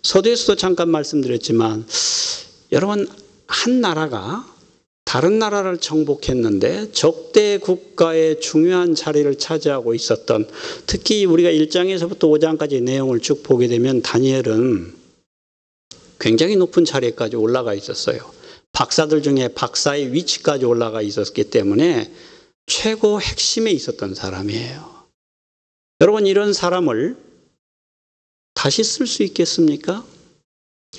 서두에서도 잠깐 말씀드렸지만 여러분, 한 나라가 다른 나라를 정복했는데 적대 국가의 중요한 자리를 차지하고 있었던, 특히 우리가 1장에서부터 5장까지 내용을 쭉 보게 되면 다니엘은 굉장히 높은 자리까지 올라가 있었어요. 박사들 중에 박사의 위치까지 올라가 있었기 때문에 최고 핵심에 있었던 사람이에요. 여러분, 이런 사람을 다시 쓸 수 있겠습니까?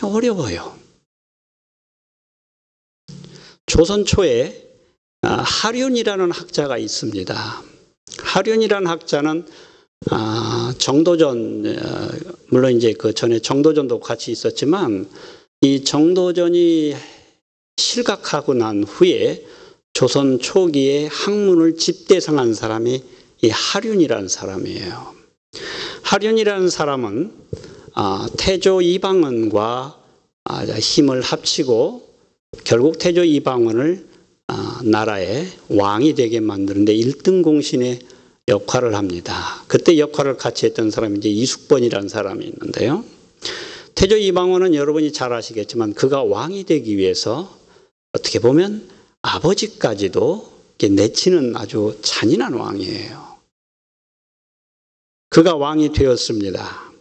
어려워요. 조선 초에 하륜이라는 학자가 있습니다. 하륜이라는 학자는 정도전, 물론 이제 그 전에 정도전도 같이 있었지만 이 정도전이 실각하고 난 후에 조선 초기에 학문을 집대성한 사람이 이 하륜이라는 사람이에요. 하륜이라는 사람은 태조 이방원과 힘을 합치고 결국 태조 이방원을 나라의 왕이 되게 만드는데 1등 공신의 역할을 합니다. 그때 역할을 같이 했던 사람이 이제 이숙번이라는 사람이 있는데요. 태조 이방원은 여러분이 잘 아시겠지만 그가 왕이 되기 위해서 어떻게 보면 아버지까지도 내치는 아주 잔인한 왕이에요. 그가 왕이 되었습니다.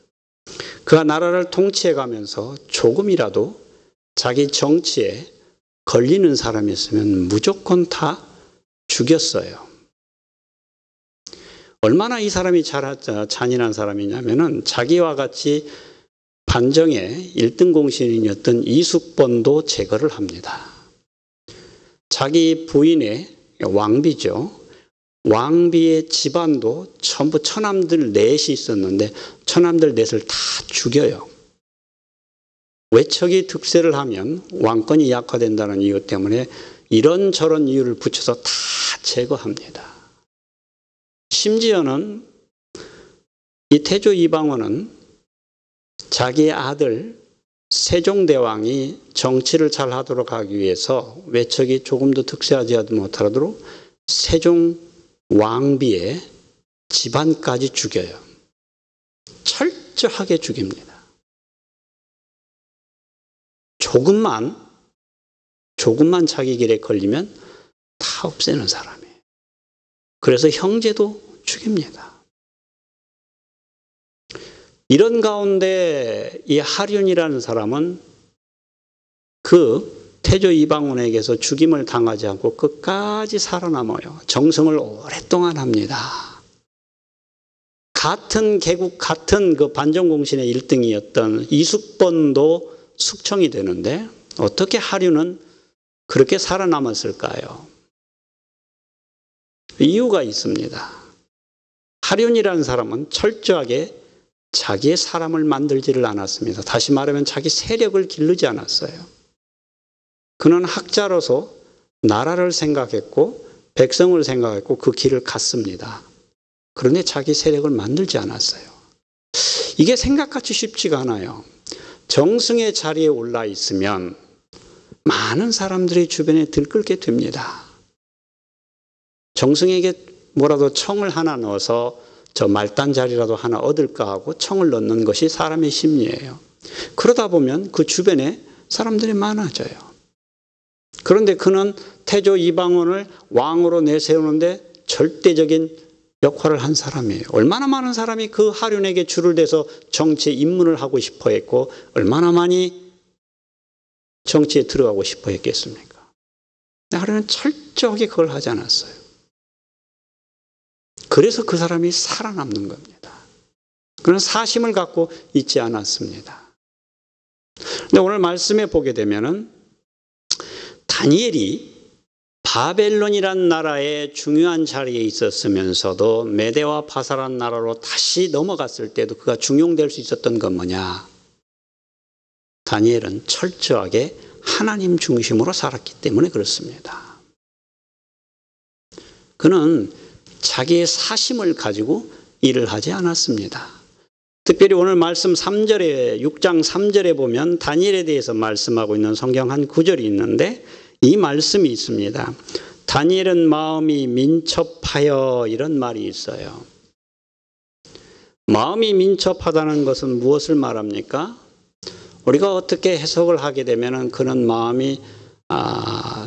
그가 나라를 통치해 가면서 조금이라도 자기 정치에 걸리는 사람이 있으면 무조건 다 죽였어요. 얼마나 이 사람이 잔인한 사람이냐면은 자기와 같이 반정의 1등 공신이었던 이숙번도 제거를 합니다. 자기 부인의 왕비죠. 왕비의 집안도 전부 처남들 넷이 있었는데 처남들 넷을 다 죽여요. 외척이 득세를 하면 왕권이 약화된다는 이유 때문에 이런저런 이유를 붙여서 다 제거합니다. 심지어는 이 태조 이방원은 자기의 아들 세종대왕이 정치를 잘 하도록 하기 위해서 외척이 조금도 득세하지 못하도록 세종 왕비의 집안까지 죽여요. 철저하게 죽입니다. 조금만 자기 길에 걸리면 다 없애는 사람이에요. 그래서 형제도 죽입니다. 이런 가운데 이 하륜이라는 사람은 그 태조 이방원에게서 죽임을 당하지 않고 끝까지 살아남아요. 정성을 오랫동안 합니다. 같은 개국, 같은 그 반정공신의 1등이었던 이숙번도 숙청이 되는데 어떻게 하륜은 그렇게 살아남았을까요? 이유가 있습니다. 하륜이라는 사람은 철저하게 자기의 사람을 만들지를 않았습니다. 다시 말하면 자기 세력을 기르지 않았어요. 그는 학자로서 나라를 생각했고 백성을 생각했고 그 길을 갔습니다. 그런데 자기 세력을 만들지 않았어요. 이게 생각같이 쉽지가 않아요. 정승의 자리에 올라 있으면 많은 사람들이 주변에 들끓게 됩니다. 정승에게 뭐라도 청을 하나 넣어서 저 말단 자리라도 하나 얻을까 하고 청을 넣는 것이 사람의 심리예요. 그러다 보면 그 주변에 사람들이 많아져요. 그런데 그는 태조 이방원을 왕으로 내세우는데 절대적인 역할을 한 사람이에요. 얼마나 많은 사람이 그 하륜에게 줄을 대서 정치에 입문을 하고 싶어 했고 얼마나 많이 정치에 들어가고 싶어 했겠습니까? 하륜은 철저하게 그걸 하지 않았어요. 그래서 그 사람이 살아남는 겁니다. 그런 사심을 갖고 있지 않았습니다. 근데 오늘 말씀에 보게 되면은 다니엘이 바벨론이란 나라의 중요한 자리에 있었으면서도 메대와 바사란 나라로 다시 넘어갔을 때도 그가 중용될 수 있었던 건 뭐냐? 다니엘은 철저하게 하나님 중심으로 살았기 때문에 그렇습니다. 그는 자기의 사심을 가지고 일을 하지 않았습니다. 특별히 오늘 말씀 3절에 6장 3절에 보면 다니엘에 대해서 말씀하고 있는 성경 한 구절이 있는데 이 말씀이 있습니다. 다니엘은 마음이 민첩하여 이런 말이 있어요. 마음이 민첩하다는 것은 무엇을 말합니까? 우리가 어떻게 해석을 하게 되면은 그런 마음이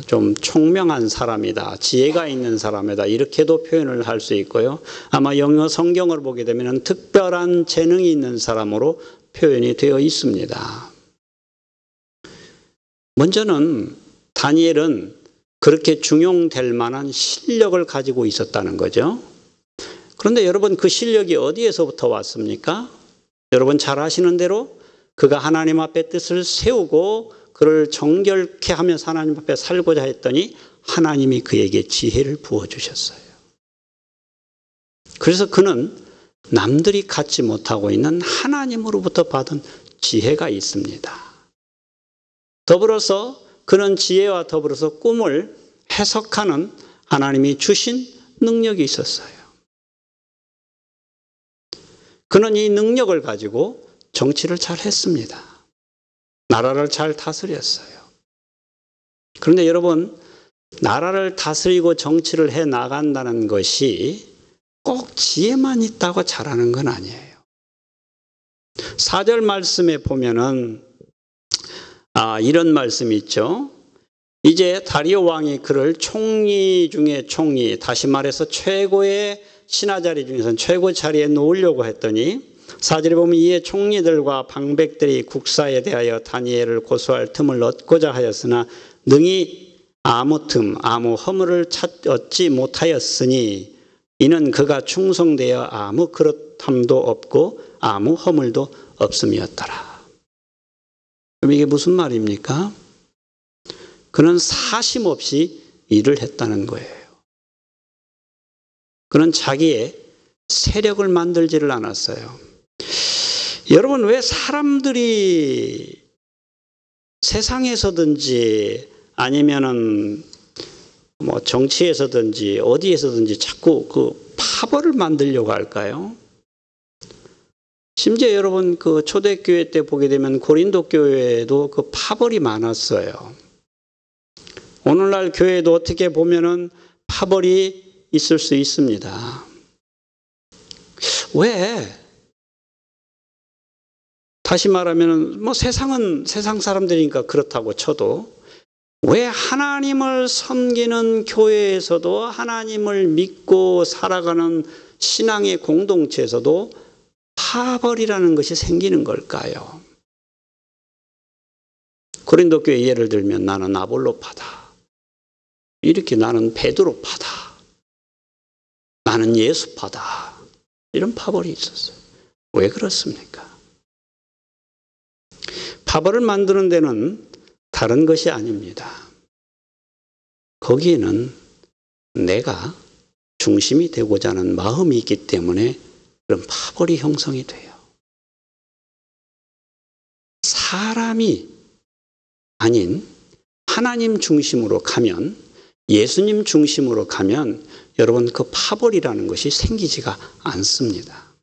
좀 총명한 사람이다, 지혜가 있는 사람이다, 이렇게도 표현을 할 수 있고요. 아마 영어 성경을 보게 되면은 특별한 재능이 있는 사람으로 표현이 되어 있습니다. 먼저는 다니엘은 그렇게 중용될 만한 실력을 가지고 있었다는 거죠. 그런데 여러분, 그 실력이 어디에서부터 왔습니까? 여러분 잘 아시는 대로 그가 하나님 앞에 뜻을 세우고 그를 정결케 하면서 하나님 앞에 살고자 했더니 하나님이 그에게 지혜를 부어주셨어요. 그래서 그는 남들이 갖지 못하고 있는 하나님으로부터 받은 지혜가 있습니다. 더불어서 그는 지혜와 더불어서 꿈을 해석하는 하나님이 주신 능력이 있었어요. 그는 이 능력을 가지고 정치를 잘 했습니다. 나라를 잘 다스렸어요. 그런데 여러분, 나라를 다스리고 정치를 해 나간다는 것이 꼭 지혜만 있다고 잘하는 건 아니에요. 4절 말씀에 보면은 이런 말씀이 있죠. 이제 다리오 왕이 그를 총리 중에 총리, 다시 말해서 최고의 신하자리 중에서는 최고 자리에 놓으려고 했더니 4절에 보면 이에 총리들과 방백들이 국사에 대하여 다니엘을 고소할 틈을 얻고자 하였으나 능히 아무 틈, 아무 허물을 얻지 못하였으니 이는 그가 충성되어 아무 그릇함도 없고 아무 허물도 없음이었더라. 그럼 이게 무슨 말입니까? 그는 사심 없이 일을 했다는 거예요. 그는 자기의 세력을 만들지를 않았어요. 여러분, 왜 사람들이 세상에서든지 아니면은 정치에서든지 어디에서든지 자꾸 그 파벌을 만들려고 할까요? 심지어 여러분 그 초대교회 때 보게 되면 고린도 교회에도 그 파벌이 많았어요. 오늘날 교회도 어떻게 보면은 파벌이 있을 수 있습니다. 왜? 다시 말하면 세상은 세상 사람들이니까 그렇다고 쳐도 왜 하나님을 섬기는 교회에서도 하나님을 믿고 살아가는 신앙의 공동체에서도 파벌이라는 것이 생기는 걸까요? 고린도 교회 예를 들면 나는 아볼로파다, 이렇게 나는 베드로파다, 나는 예수파다, 이런 파벌이 있었어요. 왜 그렇습니까? 파벌을 만드는 데는 다른 것이 아닙니다. 거기에는 내가 중심이 되고자 하는 마음이 있기 때문에 그런 파벌이 형성이 돼요. 사람이 아닌 하나님 중심으로 가면, 예수님 중심으로 가면 여러분 그 파벌이라는 것이 생기지가 않습니다.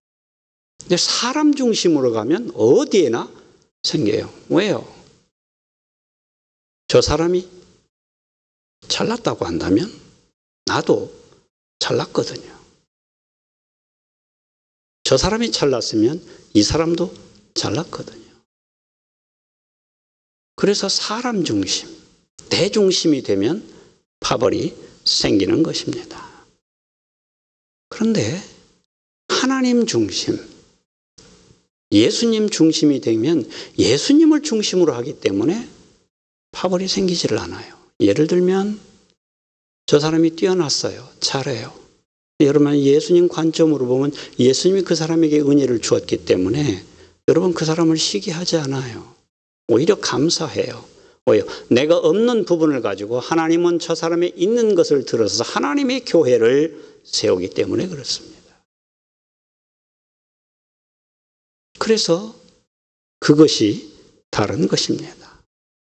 근데 사람 중심으로 가면 어디에나 생겨요. 왜요? 저 사람이 잘났다고 한다면 나도 잘났거든요. 저 사람이 잘났으면 이 사람도 잘났거든요. 그래서 사람 중심, 내 중심이 되면 파벌이 생기는 것입니다. 그런데 하나님 중심, 예수님 중심이 되면 예수님을 중심으로 하기 때문에 파벌이 생기지를 않아요. 예를 들면 저 사람이 뛰어났어요. 잘해요. 여러분, 예수님 관점으로 보면 예수님이 그 사람에게 은혜를 주었기 때문에 여러분 그 사람을 시기하지 않아요. 오히려 감사해요. 왜요? 내가 없는 부분을 가지고 하나님은 저 사람의 있는 것을 들어서 하나님의 교회를 세우기 때문에 그렇습니다. 그래서 그것이 다른 것입니다.